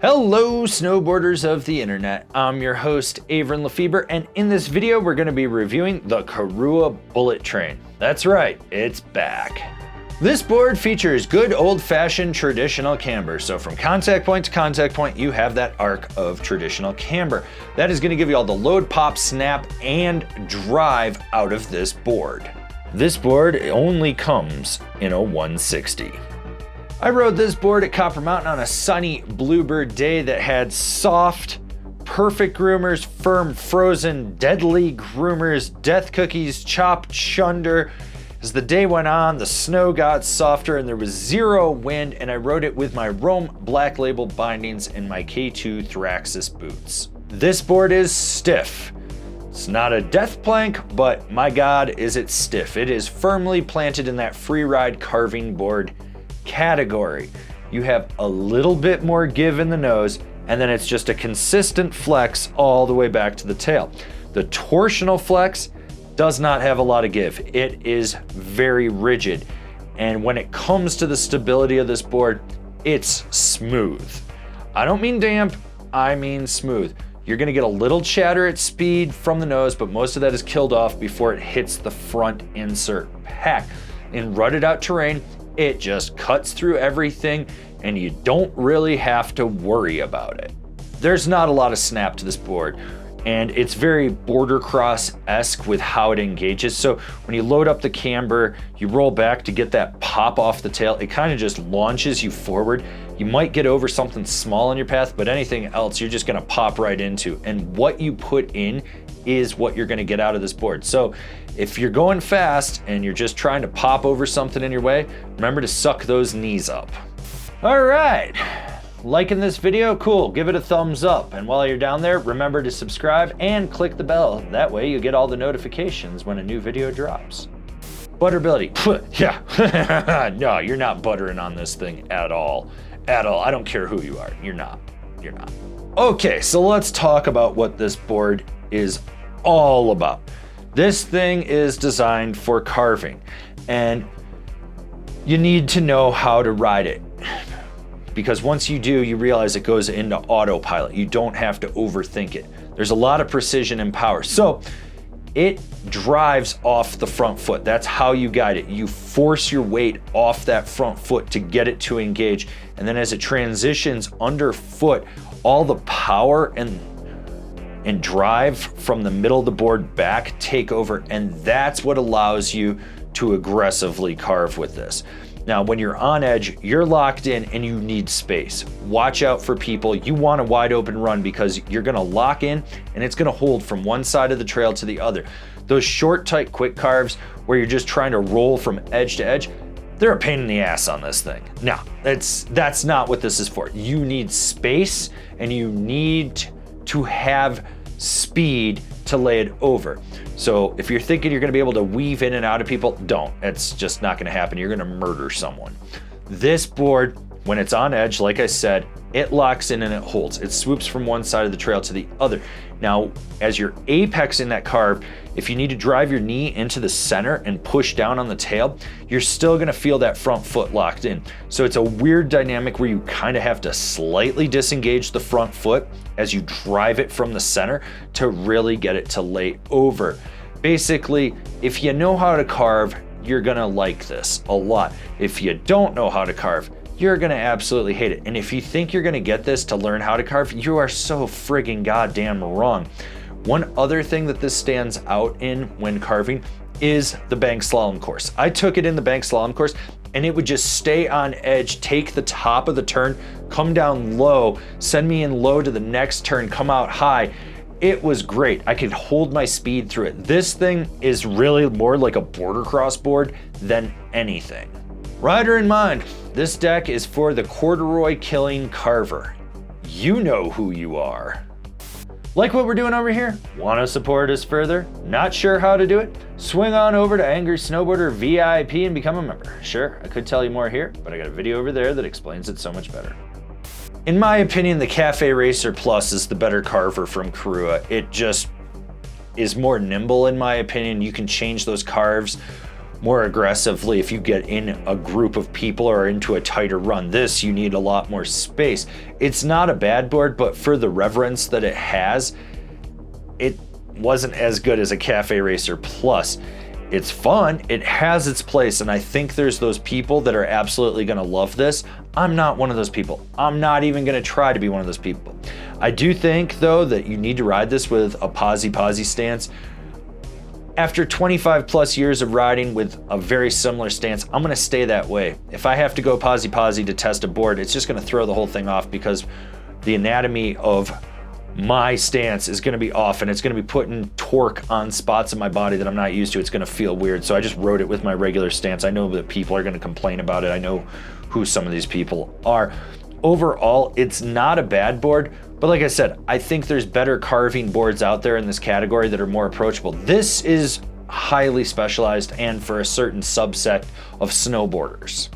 Hello snowboarders of the internet, I'm your host Avran LeFeber, and in this video we're going to be reviewing the Korua Bullet Train. That's right, it's back. This board features good old-fashioned traditional camber, so from contact point to contact point you have that arc of traditional camber. That is going to give you all the load, pop, snap, and drive out of this board. This board only comes in a 160. I rode this board at Copper Mountain on a sunny bluebird day that had soft, perfect groomers, firm, frozen, deadly groomers, death cookies, chopped chunder. As the day went on, the snow got softer and there was zero wind, and I rode it with my Rome Black Label bindings and my K2 Thraxis boots. This board is stiff. It's not a death plank, but my God, is it stiff. It is firmly planted in that free ride carving board category. You have a little bit more give in the nose, and then it's just a consistent flex all the way back to the tail. The torsional flex does not have a lot of give. It is very rigid, and when it comes to the stability of this board, it's smooth. I don't mean damp, I mean smooth. You're gonna get a little chatter at speed from the nose, but most of that is killed off before it hits the front insert pack. In rutted out terrain, it just cuts through everything and you don't really have to worry about it. There's not a lot of snap to this board, and it's very border cross-esque with how it engages. So when you load up the camber, you roll back to get that pop off the tail, it kind of just launches you forward. You might get over something small in your path, but anything else you're just gonna pop right into. And what you put in is what you're gonna get out of this board. So if you're going fast and you're just trying to pop over something in your way, remember to suck those knees up. All right, liking this video? Cool, give it a thumbs up. And while you're down there, remember to subscribe and click the bell. That way you get all the notifications when a new video drops. Butterability, yeah, no, you're not buttering on this thing at all. At all, I don't care who you are, you're not. Okay, so let's talk about what this board is all about. This thing is designed for carving, and you need to know how to ride it. Because once you do, you realize it goes into autopilot. You don't have to overthink it. There's a lot of precision and power. So it drives off the front foot. That's how you guide it. You force your weight off that front foot to get it to engage. And then as it transitions underfoot, all the power and drive from the middle of the board back take over, and that's what allows you to aggressively carve with this. Now, when you're on edge, you're locked in and you need space. Watch out for people. You want a wide open run because you're gonna lock in and it's gonna hold from one side of the trail to the other. Those short, tight, quick carves where you're just trying to roll from edge to edge, they're a pain in the ass on this thing. No, that's not what this is for. You need space and you need to have speed to lay it over. So if you're thinking you're gonna be able to weave in and out of people, don't. It's just not gonna happen. You're gonna murder someone. This board, when it's on edge, like I said, it locks in and it holds. It swoops from one side of the trail to the other. Now, as you're apexing that carve, if you need to drive your knee into the center and push down on the tail, you're still gonna feel that front foot locked in. So it's a weird dynamic where you kind of have to slightly disengage the front foot as you drive it from the center to really get it to lay over. Basically, if you know how to carve, you're gonna like this a lot. If you don't know how to carve, you're gonna absolutely hate it. And if you think you're gonna get this to learn how to carve, you are so friggin' goddamn wrong. One other thing that this stands out in when carving is the bank slalom course. I took it in the bank slalom course and it would just stay on edge, take the top of the turn, come down low, send me in low to the next turn, come out high. It was great. I could hold my speed through it. This thing is really more like a border cross board than anything. Rider in mind, this deck is for the corduroy killing carver. You know who you are. Like what we're doing over here? Want to support us further? Not sure how to do it? Swing on over to Angry Snowboarder VIP and become a member. Sure, I could tell you more here, but I got a video over there that explains it so much better. In my opinion, the Cafe Racer Plus is the better carver from Korua. It just is more nimble in my opinion. You can change those carves more aggressively if you get in a group of people or into a tighter run. This, you need a lot more space. It's not a bad board, but for the reverence that it has, it wasn't as good as a Cafe Racer Plus. It's fun, it has its place, and I think there's those people that are absolutely gonna love this. I'm not one of those people. I'm not even gonna try to be one of those people. I do think, though, that you need to ride this with a posy stance. After 25 plus years of riding with a very similar stance, I'm gonna stay that way. If I have to go posy to test a board, it's just gonna throw the whole thing off because the anatomy of my stance is gonna be off, and it's gonna be putting torque on spots in my body that I'm not used to. It's gonna feel weird. So I just rode it with my regular stance. I know that people are gonna complain about it. I know who some of these people are. Overall, it's not a bad board, but like I said, I think there's better carving boards out there in this category that are more approachable. This is highly specialized and for a certain subset of snowboarders.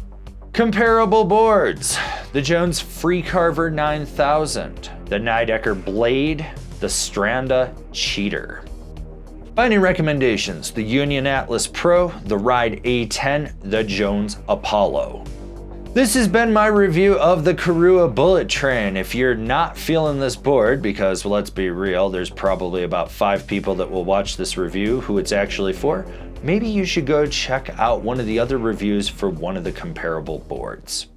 Comparable boards: the Jones Freecarver 9000, the Nidecker Blade, the Stranda Cheater. Binding recommendations: the Union Atlas Pro, the Ride A10, the Jones Apollo. This has been my review of the Korua Bullet Train. If you're not feeling this board, because let's be real, there's probably about 5 people that will watch this review who it's actually for, maybe you should go check out one of the other reviews for one of the comparable boards.